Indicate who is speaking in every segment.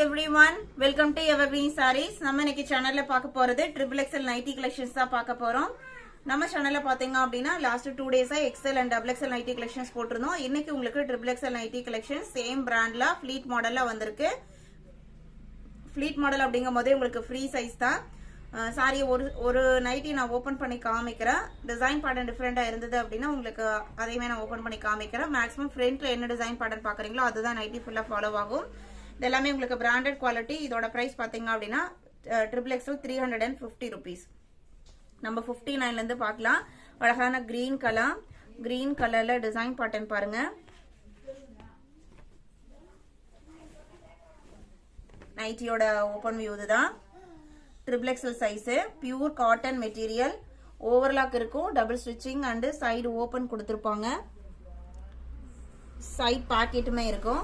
Speaker 1: everyone, welcome to Evergreen Sarees. நம்ம இன்னைக்கு சேனல்ல பார்க்க போறது Xxl Nighty collections தான் பார்க்க போறோம். நம்ம சேனல்ல பாத்தீங்க அப்படினா last 2 டேஸா XL and Xxl Nighty collections போட்டுறோம். இன்னைக்கு உங்களுக்கு Xxl Nighty collections சேம் பிராண்ட்ல fleet மாடல்ல வந்திருக்கு. fleet மாடல் அப்படிங்கும்போது உங்களுக்கு ஃப்ரீ சைஸ் தான். சாரி ஒரு நைட்டி நான் ஓபன் பண்ணி காமிக்கிறேன். டிசைன் பேட்டர்ன் டிஃபரெண்டா இருந்தது அப்படினா உங்களுக்கு அதையுமே நான் ஓபன் பண்ணி காமிக்கிறேன். மேக்ஸिमम ஃப்ரண்ட்ல என்ன டிசைன் பேட்டர்ன் பார்க்கறீங்களோ அதுதான் நைட்டி ஃபுல்லா ஃபாலோ ஆகும். இதெல்லாமே உங்களுக்கு பிராண்டட் குவாலிட்டி. இதோட பிரைஸ் பாத்தீங்க அப்படினா Xxl 350 rupees. நம்ம 59ல இருந்து பார்க்கலாம். அழகான கிரீன் கலர்ல டிசைன் பேட்டர்ன் பாருங்க. நைட்டியோட ஓபன் வியூ இதுதான். Xxl size, pure cotton material, overlock இருக்கும், double stitching and side open கொடுத்திருப்பாங்க. சைடு பாக்கெட்டுமே இருக்கும்.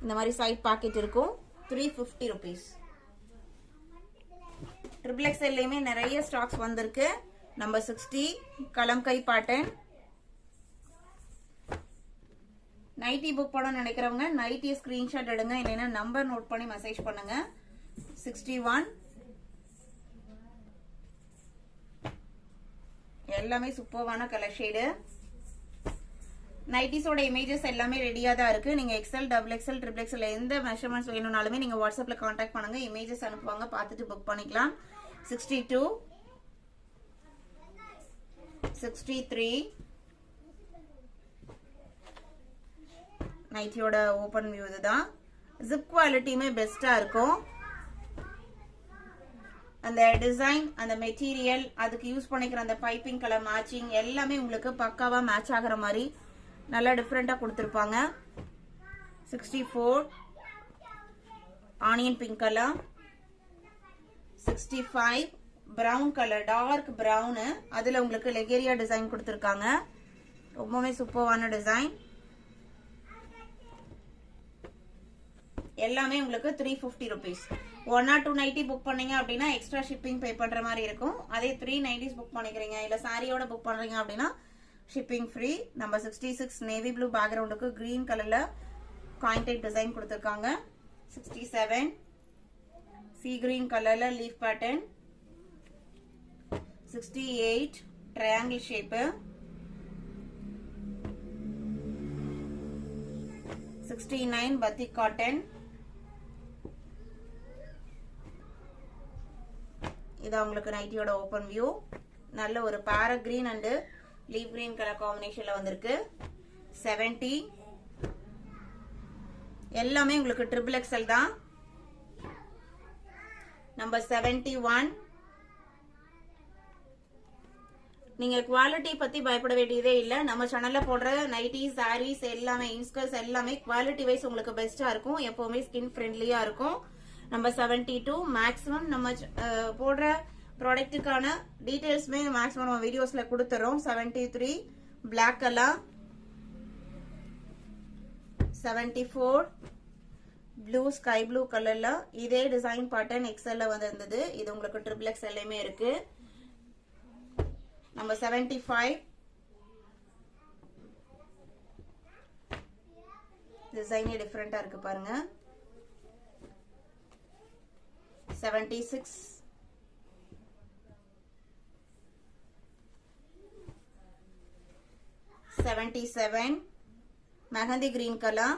Speaker 1: இந்த மாதிரி சைடு பாக்கெட் இருக்கும். 350 rupees. Xxlலயுமே நிறைய ஸ்டாக்ஸ் வந்திருக்கு. Number 60 Kalamkari pattern. Nighty book பண்ண நினைக்கிறவங்க நைட்டி ஸ்கிரீன்ஷாட் எடுங்க, இல்லைன்னா நம்பர் நோட் பண்ணி மெசேஜ் பண்ணுங்க. 61 எல்லாமே சூப்பர்வான கலர் ஷேடு. நைட்டிஸோட இமேஜஸ் எல்லாமே ரெடியா தான் இருக்கு. நீங்க XL, XXL, XXL எந்த மெஷர்மெண்ட்ஸ் வேணும்னாலுமே நீங்க வாட்ஸ்அப்ல காண்டாக்ட் பண்ணுங்க. இமேஜஸ் அனுப்புவாங்க, பார்த்துட்டு புக் பண்ணிக்கலாம். 62 63 நைட்டியோட ஓபன் வியூ இதுதான். ஜிப் குவாலிட்டியுமே பெஸ்டா இருக்கும். அந்த டிசைன், அந்த மெட்டீரியல், அதுக்கு யூஸ் பண்ணிக்கிற அந்த பைப்பிங் கலர் மேட்சிங் எல்லாமே உங்களுக்கு பக்காவா மேட்ச் ஆகிற மாதிரி நல்லா டிஃபரெண்டா கொடுத்திருப்பாங்க. 64 onion pink colour. 65 brown colour, dark brown, அதுல உங்களுக்கு லெகேரியா டிசைன் கொடுத்திருக்காங்க. ரொம்பவே சூப்பர்வான டிசைன். எல்லாமே உங்களுக்கு 350 rupees. 1 or 2 நைட்டி புக் பண்ணீங்க அப்படின்னா எக்ஸ்ட்ரா ஷிப்பிங் பே பண்ற மாதிரி இருக்கும். அதே 3 நைட்டிஸ் புக் பண்ணிக்கிறீங்க இல்ல சாரியோட புக் பண்றீங்க அப்படின்னா shipping free. Number 66 navy blue பேக்ரவுண்டுக்கு கிரீன் கலர்ல காயின் டைப் டிசைன் கொடுத்திருக்காங்க. 67 சீ கிரீன் கலர்ல leaf pattern. 68 triangle shape. 69 batik cotton. இது உங்களுக்கு நைட்டியோட ஓபன் வியூ. நல்ல ஒரு parrot green and leaf green colour காம்பினேஷன்ல வந்திருக்கு. 70 எல்லாமே உங்களுக்கு Xxl தான். நம்பர் 71 நீங்க குவாலிட்டி பத்தி பயப்பட வேண்டியதே இல்ல. நம்ம சேனல்ல போடுற நைட்டி சாரீஸ் எல்லாமே இன்ஸ்கர்ட்ஸ் எல்லாமே குவாலிட்டி வைஸ் உங்களுக்கு பெஸ்டா இருக்கும். எப்பவுமே ஸ்கின் ஃப்ரெண்ட்லியா இருக்கும். நம்பர் 72 மேக்ஸிமம் நம்ம போடுற ப்ராடக்ட்டுக்கான டீடைல்ஸ்மே மேக்ஸிமம் நம்ம வீடியோஸ்ல கொடுத்துறோம். 73 black colour. 74 blue sky blue கலர்ல இதே டிசைன் பேட்டர்ன் XL வந்திருந்தது. இது உங்களுக்கு Xxlமே இருக்கு. நம்பர் 75 டிசைனே டிஃபரெண்டா இருக்கு பாருங்க. 76 77 mehndi green colour.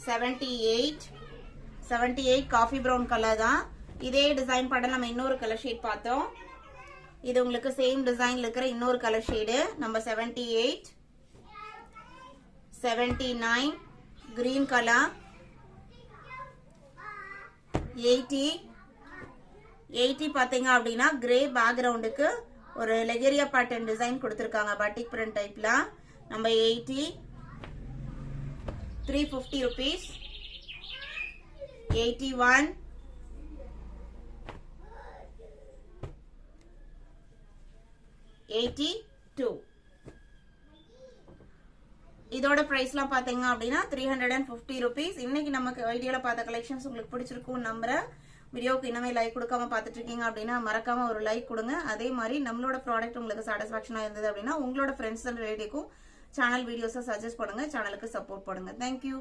Speaker 1: 78 coffee brown colour தான். இதே டிசைன் பேட்டர்ன் நம்ம இன்னொரு கலர் ஷேட் பார்த்தோம். இது உங்களுக்கு சேம் டிசைன்ல இருக்கிற இன்னொரு colour shade. Number 78 79 green colour. 80 பாத்தீங்க அப்படின்னா கிரே பேக்ரவுண்டுக்கு ஒரு லெகேரியா பேட்டர்ன் டிசைன் கொடுத்திருக்காங்க பட்டிக் பிரிண்ட் டைப்ல. Number 80 350 rupees. 81 82 இதோட பிரைஸ்லாம் பாத்தீங்க அப்படின்னா 350 rupees. இன்னைக்கு நமக்கு வீடியோல பார்த்த கலெக்ஷன்ஸ் உங்களுக்கு பிடிச்சிருக்கும் நம்புறேன். வீடியோக்கு இன்னமே லைக் கொடுக்காம பார்த்துட்டு இருக்கீங்க அப்படின்னா மறக்காம ஒரு லைக் கொடுங்க. அதே மாதிரி நம்மளோட ப்ராடக்ட் உங்களுக்கு சாட்டிஸ்ஃபேக்ஷனா இருந்தது அப்படின்னா உங்களோட ஃப்ரெண்ட்ஸ் அண்ட் ரிலேட்டிவ்க்கும் சேனல் வீடியோஸை சஜஸ்ட் பண்ணுங்க, சேனலுக்கு சப்போர்ட் பண்ணுங்க. தேங்க்யூ.